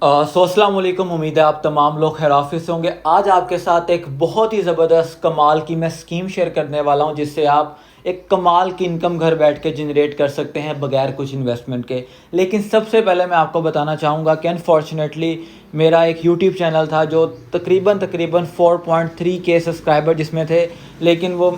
अस्सलाम वालेकुम। उम्मीद है आप तमाम लोग खैराफियत से होंगे। आज आपके साथ एक बहुत ही ज़बरदस्त कमाल की मैं स्कीम शेयर करने वाला हूं, जिससे आप एक कमाल की इनकम घर बैठ के जनरेट कर सकते हैं बगैर कुछ इन्वेस्टमेंट के। लेकिन सबसे पहले मैं आपको बताना चाहूँगा कि अनफॉर्चुनेटली मेरा एक यूट्यूब चैनल था जो तकरीबन 4.3 के सब्सक्राइबर जिसमें थे, लेकिन वो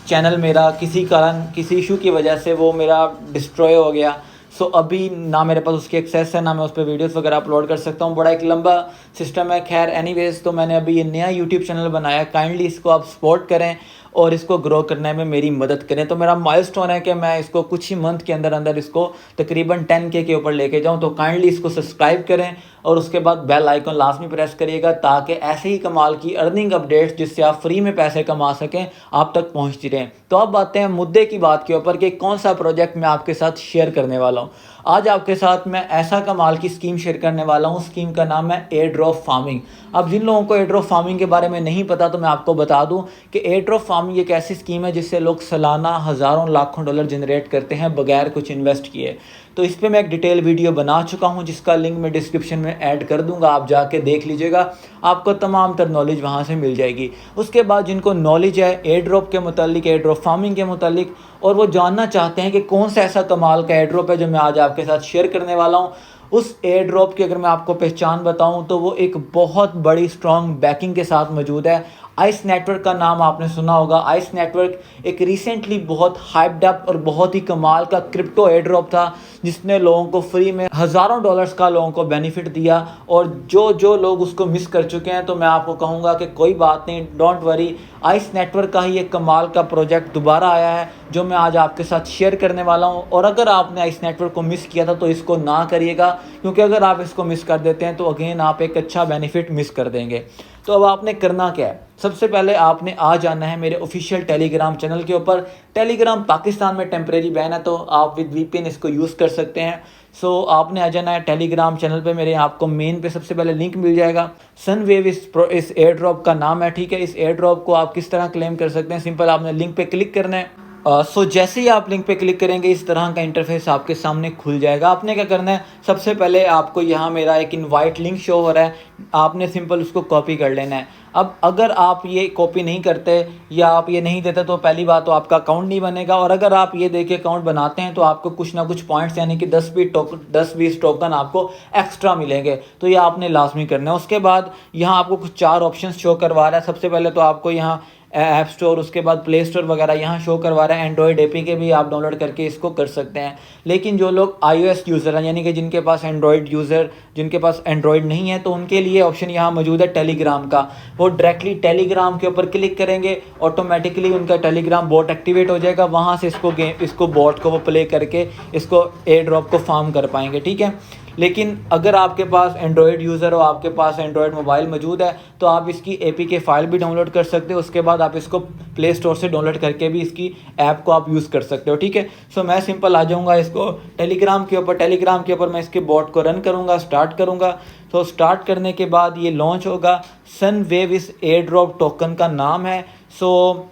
चैनल मेरा किसी कारण किसी इशू की वजह से वो मेरा डिस्ट्रॉय हो गया। सो अभी ना मेरे पास उसकी एक्सेस है, ना मैं उस पर वीडियोस वगैरह अपलोड कर सकता हूँ। बड़ा एक लंबा सिस्टम है। खैर एनीवेज, तो मैंने अभी ये नया यूट्यूब चैनल बनाया। काइंडली इसको आप सपोर्ट करें और इसको ग्रो करने में मेरी मदद करें। तो मेरा माइलस्टोन है कि मैं इसको कुछ ही मंथ के अंदर अंदर इसको तकरीबन 10K के ऊपर लेके जाऊँ। तो काइंडली इसको सब्सक्राइब करें और उसके बाद बेल आइकन लाजमी प्रेस करिएगा, ताकि ऐसे ही कमाल की अर्निंग अपडेट्स जिससे आप फ्री में पैसे कमा सकें आप तक पहुंचती रहें। तो अब आते हैं मुद्दे की बात के ऊपर कि कौन सा प्रोजेक्ट मैं आपके साथ शेयर करने वाला हूं। आज आपके साथ मैं ऐसा कमाल की स्कीम शेयर करने वाला हूं। स्कीम का नाम है एयर ड्रॉप फार्मिंग। अब जिन लोगों को एयर ड्रॉप फार्मिंग के बारे में नहीं पता, तो मैं आपको बता दूं कि एयर ड्रॉप फार्मिंग एक ऐसी स्कीम है जिससे लोग सालाना हज़ारों लाखों डॉलर जनरेट करते हैं बगैर कुछ इन्वेस्ट किए। तो इस पर मैं एक डिटेल वीडियो बना चुका हूं, जिसका लिंक मैं डिस्क्रिप्शन में ऐड कर दूंगा। आप जाके देख लीजिएगा, आपको तमाम तर नॉलेज वहां से मिल जाएगी। उसके बाद जिनको नॉलेज है एयर ड्रॉप के मुतालिक, एयर ड्रॉप फार्मिंग के मुतालिक, और वो जानना चाहते हैं कि कौन सा ऐसा कमाल का एयर ड्रॉप है जो मैं आज आपके साथ शेयर करने वाला हूँ, उस एयर ड्रॉप की अगर मैं आपको पहचान बताऊं तो वो एक बहुत बड़ी स्ट्रॉन्ग बैकिंग के साथ मौजूद है। आइस नेटवर्क का नाम आपने सुना होगा। आइस नेटवर्क एक रिसेंटली बहुत हाइप्ड अप और बहुत ही कमाल का क्रिप्टो एयर ड्रॉप था, जिसने लोगों को फ्री में हज़ारों डॉलर्स का लोगों को बेनिफिट दिया। और जो जो लोग उसको मिस कर चुके हैं, तो मैं आपको कहूँगा कि कोई बात नहीं, डोंट वरी। आइस नेटवर्क का ही एक कमाल का प्रोजेक्ट दोबारा आया है जो मैं आज आपके साथ शेयर करने वाला हूं। और अगर आपने आइस नेटवर्क को मिस किया था तो इसको ना करिएगा, क्योंकि अगर आप इसको मिस कर देते हैं तो अगेन आप एक अच्छा बेनिफिट मिस कर देंगे। तो अब आपने करना क्या है? सबसे पहले आपने आ जाना है मेरे ऑफिशियल टेलीग्राम चैनल के ऊपर। टेलीग्राम पाकिस्तान में टेम्परेरी बैन है, तो आप विद वीपीएन इसको यूज़ कर सकते हैं। सो आपने आ जाना है टेलीग्राम चैनल पे। मेरे आपको मेन पे सबसे पहले लिंक मिल जाएगा। सनवेव इस एयर ड्रॉप का नाम है, ठीक है। इस एयर ड्रॉप को आप किस तरह क्लेम कर सकते हैं? सिंपल, आपने लिंक पे क्लिक करना है। जैसे ही आप लिंक पे क्लिक करेंगे, इस तरह का इंटरफेस आपके सामने खुल जाएगा। आपने क्या करना है, सबसे पहले आपको यहाँ मेरा एक इनवाइट लिंक शो हो रहा है, आपने सिंपल उसको कॉपी कर लेना है। अब अगर आप ये कॉपी नहीं करते या आप ये नहीं देते, तो पहली बात तो आपका अकाउंट नहीं बनेगा। और अगर आप ये देके अकाउंट बनाते हैं तो आपको कुछ ना कुछ पॉइंट्स यानी कि 10-20 टोकन आपको एक्स्ट्रा मिलेंगे। तो ये आपने लाजमी करना है। उसके बाद यहाँ आपको कुछ 4 ऑप्शन शो करवा रहा है। सबसे पहले तो आपको यहाँ ऐप स्टोर, उसके बाद प्ले स्टोर वगैरह यहाँ शो करवा रहा है। एंड्रॉयड एपीके भी आप डाउनलोड करके इसको कर सकते हैं। लेकिन जो लोग iOS यूज़र हैं, यानी कि जिनके पास जिनके पास एंड्रॉयड नहीं है, तो उनके लिए ऑप्शन यहाँ मौजूद है टेलीग्राम का। वो डायरेक्टली टेलीग्राम के ऊपर क्लिक करेंगे, ऑटोमेटिकली उनका टेलीग्राम बोट एक्टिवेट हो जाएगा। वहाँ से इसको बोट को वो प्ले करके इसको एयर ड्रॉप को फार्म कर पाएंगे, ठीक है। लेकिन अगर आपके पास एंड्रॉयड यूज़र हो, आपके पास एंड्रॉयड मोबाइल मौजूद है, तो आप इसकी एपीके फाइल भी डाउनलोड कर सकते हो। उसके बाद आप इसको प्ले स्टोर से डाउनलोड करके भी इसकी ऐप को आप यूज़ कर सकते हो, ठीक है। सो मैं सिंपल आ जाऊँगा इसको टेलीग्राम के ऊपर मैं इसके बॉट को रन करूँगा, स्टार्ट करूँगा। तो स्टार्ट करने के बाद ये लॉन्च होगा। सनवेव इस एयर ड्रॉप टोकन का नाम है। सो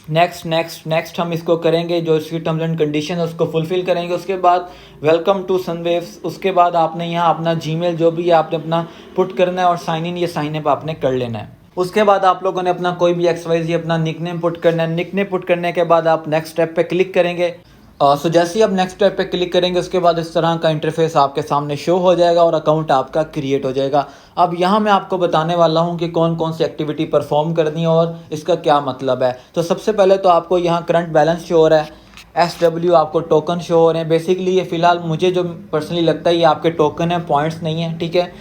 नेक्स्ट हम इसको करेंगे, जो इसकी टर्म्स एंड कंडीशन है उसको फुलफ़िल करेंगे। उसके बाद वेलकम टू सनवेव्स। उसके बाद आपने यहाँ अपना जीमेल जो भी है आपने अपना पुट करना है और साइन इन या साइन अप आपने कर लेना है। उसके बाद आप लोगों ने अपना कोई भी XYZ अपना निकनेम पुट करना है। निकनेम पुट करने के बाद आप नेक्स्ट स्टेप पे क्लिक करेंगे। जैसे ही आप नेक्स्ट स्टेप पे क्लिक करेंगे, उसके बाद इस तरह का इंटरफेस आपके सामने शो हो जाएगा और अकाउंट आपका क्रिएट हो जाएगा। अब यहाँ मैं आपको बताने वाला हूँ कि कौन कौन सी एक्टिविटी परफॉर्म करनी है और इसका क्या मतलब है। तो सबसे पहले तो आपको यहाँ करंट बैलेंस शो हो रहा है, SW आपको टोकन शो हो रहे हैं। बेसिकली ये फ़िलहाल मुझे जो पर्सनली लगता है ये आपके टोकन है, पॉइंट्स नहीं है, ठीक है।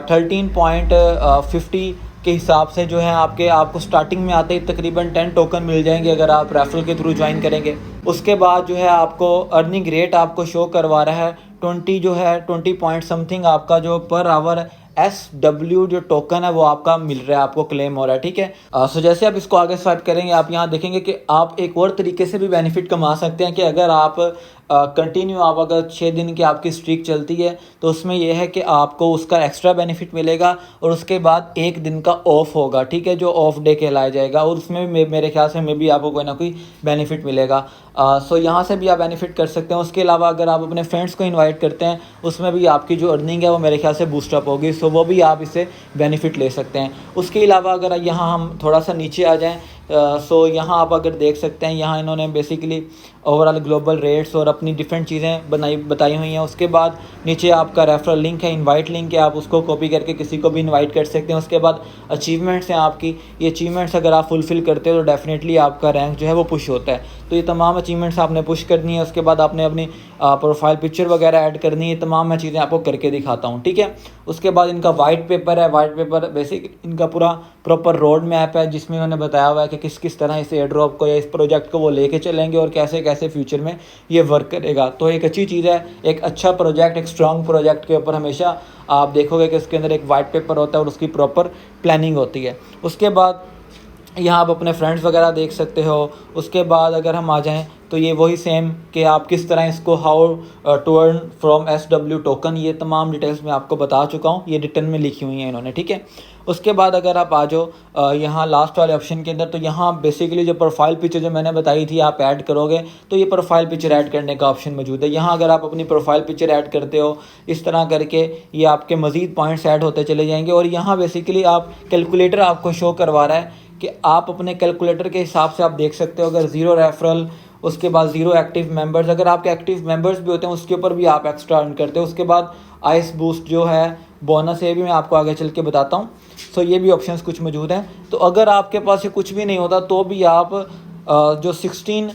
13.50 के हिसाब से जो है आपको स्टार्टिंग में आते ही तकरीबन 10 टोकन मिल जाएंगे अगर आप रेफरल के थ्रू ज्वाइन करेंगे। उसके बाद जो है आपको अर्निंग रेट आपको शो करवा रहा है 20 पॉइंट समथिंग आपका जो पर आवर SW जो टोकन है वो आपका मिल रहा है, आपको क्लेम हो रहा है, ठीक है। सो जैसे आप इसको आगे स्वाइप करेंगे, आप यहाँ देखेंगे कि आप एक और तरीके से भी बेनिफिट कमा सकते हैं कि अगर आप कंटिन्यू आप अगर 6 दिन की आपकी स्ट्रीक चलती है तो उसमें यह है कि आपको उसका एक्स्ट्रा बेनिफिट मिलेगा और उसके बाद 1 दिन का ऑफ होगा, ठीक है, जो ऑफ डे कहलाया जाएगा, और उसमें भी मेरे ख्याल से भी आपको कोई ना कोई बेनिफिट मिलेगा। सो यहाँ से भी आप बेनिफिट कर सकते हैं। उसके अलावा अगर आप अपने फ्रेंड्स को इनवाइट करते हैं उसमें भी आपकी जो अर्निंग है वो मेरे ख्याल से बूस्टअप होगी, सो वो भी आप इससे बेनिफिट ले सकते हैं। उसके अलावा अगर यहाँ हम थोड़ा सा नीचे आ जाएँ, सो यहाँ आप अगर देख सकते हैं, यहाँ इन्होंने बेसिकली ओवरऑल ग्लोबल रेट्स और अपनी डिफरेंट चीज़ें बताई हुई हैं। उसके बाद नीचे आपका रेफरल लिंक है, इनवाइट लिंक है, आप उसको कॉपी करके किसी को भी इनवाइट कर सकते हैं। उसके बाद अचीवमेंट्स हैं आपकी, ये अचीवमेंट्स अगर आप फुलफ़िल करते हो तो डेफिनेटली आपका रैंक जो है वो पुश होता है। तो ये तमाम अचीवमेंट्स आपने पुश करनी है। उसके बाद आपने अपनी प्रोफाइल पिक्चर वगैरह ऐड करनी है। तमाम मैं चीज़ें आपको करके दिखाता हूँ, ठीक है। उसके बाद इनका वाइट पेपर है। वाइट पेपर बेसिक इनका पूरा प्रॉपर रोड मैप है जिसमें उन्होंने बताया हुआ है कि किस किस तरह इस एयर ड्रॉप को या इस प्रोजेक्ट को वो लेके चलेंगे और कैसे कैसे फ्यूचर में ये वर्क करेगा। तो एक अच्छी चीज़ है, एक अच्छा प्रोजेक्ट, एक स्ट्रॉन्ग प्रोजेक्ट के ऊपर हमेशा आप देखोगे कि उसके अंदर एक वाइट पेपर होता है और उसकी प्रॉपर प्लानिंग होती है। उसके बाद यहाँ आप अपने फ्रेंड्स वगैरह देख सकते हो। उसके बाद अगर हम आ जाएं तो ये वही सेम कि आप किस तरह इसको how to earn from SW token, ये तमाम डिटेल्स मैं आपको बता चुका हूँ, ये रिटर्न में लिखी हुई हैं इन्होंने, ठीक है। उसके बाद अगर आप आ जाओ यहाँ लास्ट वाले ऑप्शन के अंदर, तो यहाँ बेसिकली जो प्रोफाइल पिक्चर जो मैंने बताई थी आप ऐड करोगे तो ये प्रोफाइल पिक्चर ऐड करने का ऑप्शन मौजूद है। यहाँ अगर आप अपनी प्रोफाइल पिक्चर ऐड करते हो इस तरह करके ये आपके मज़ीद पॉइंट्स ऐड होते चले जाएंगे। और यहाँ बेसिकली आप कैलकुलेटर आपको शो करवा रहा है कि आप अपने कैलकुलेटर के हिसाब से आप देख सकते हो अगर 0 रेफरल, उसके बाद 0 एक्टिव मेंबर्स, अगर आपके एक्टिव मेंबर्स भी होते हैं उसके ऊपर भी आप एक्स्ट्रा अर्न करते हो। उसके बाद आइस बूस्ट जो है बोनस, ये भी मैं आपको आगे चल के बताता हूँ। सो ये भी ऑप्शंस कुछ मौजूद हैं। तो अगर आपके पास ये कुछ भी नहीं होता तो भी आप जो 16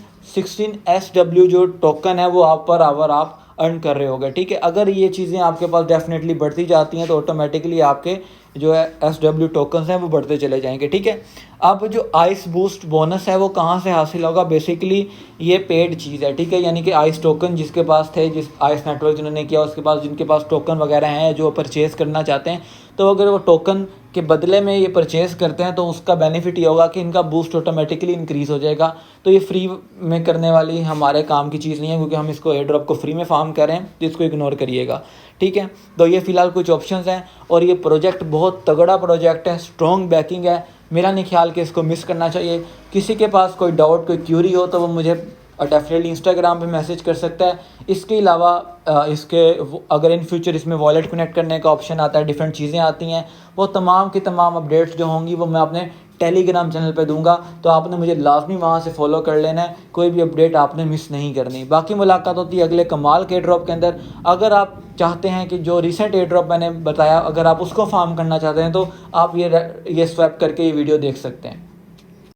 SW जो टोकन है वो आप पर आवर आप अर्न कर रहे होगे, ठीक है। अगर ये चीज़ें आपके पास डेफिनेटली बढ़ती जाती हैं तो ऑटोमेटिकली आपके जो है SW टोकन्स हैं वो बढ़ते चले जाएंगे, ठीक है। अब जो आइस बूस्ट बोनस है वो कहाँ से हासिल होगा, बेसिकली ये पेड चीज़ है, ठीक है। यानी कि आइस टोकन जिसके पास थे, जिस आइस नेटवर्क जिन्होंने किया उसके पास, जिनके पास टोकन वगैरह हैं जो परचेज़ करना चाहते हैं, तो अगर वो टोकन के बदले में ये परचेज़ करते हैं तो उसका बेनिफिट ये होगा कि इनका बूस्ट ऑटोमेटिकली इंक्रीज़ हो जाएगा। तो ये फ्री में करने वाली हमारे काम की चीज़ नहीं है, क्योंकि हम इसको एयर ड्रॉप को फ्री में फार्म कर रहे हैं, तो इसको इग्नोर करिएगा, ठीक है। तो ये फ़िलहाल कुछ ऑप्शंस हैं और ये प्रोजेक्ट बहुत तगड़ा प्रोजेक्ट है, स्ट्रॉन्ग बैकिंग है। मेरा नहीं ख्याल कि इसको मिस करना चाहिए। किसी के पास कोई डाउट, कोई क्यूरी हो तो वो मुझे डेफिनेटली इंस्टाग्राम पे मैसेज कर सकता है। इसके अलावा अगर इन फ्यूचर इसमें वॉलेट कनेक्ट करने का ऑप्शन आता है, डिफरेंट चीज़ें आती हैं, वो तमाम की तमाम अपडेट्स जो होंगी वो मैं अपने टेलीग्राम चैनल पे दूंगा, तो आपने मुझे लाजमी वहाँ से फॉलो कर लेना है, कोई भी अपडेट आपने मिस नहीं करनी। बाकी मुलाकात होती है अगले कमाल के एयर ड्रॉप के अंदर। अगर आप चाहते हैं कि जो रिसेंट एयर ड्रॉप मैंने बताया अगर आप उसको फार्म करना चाहते हैं तो आप ये स्वैप करके ये वीडियो देख सकते हैं।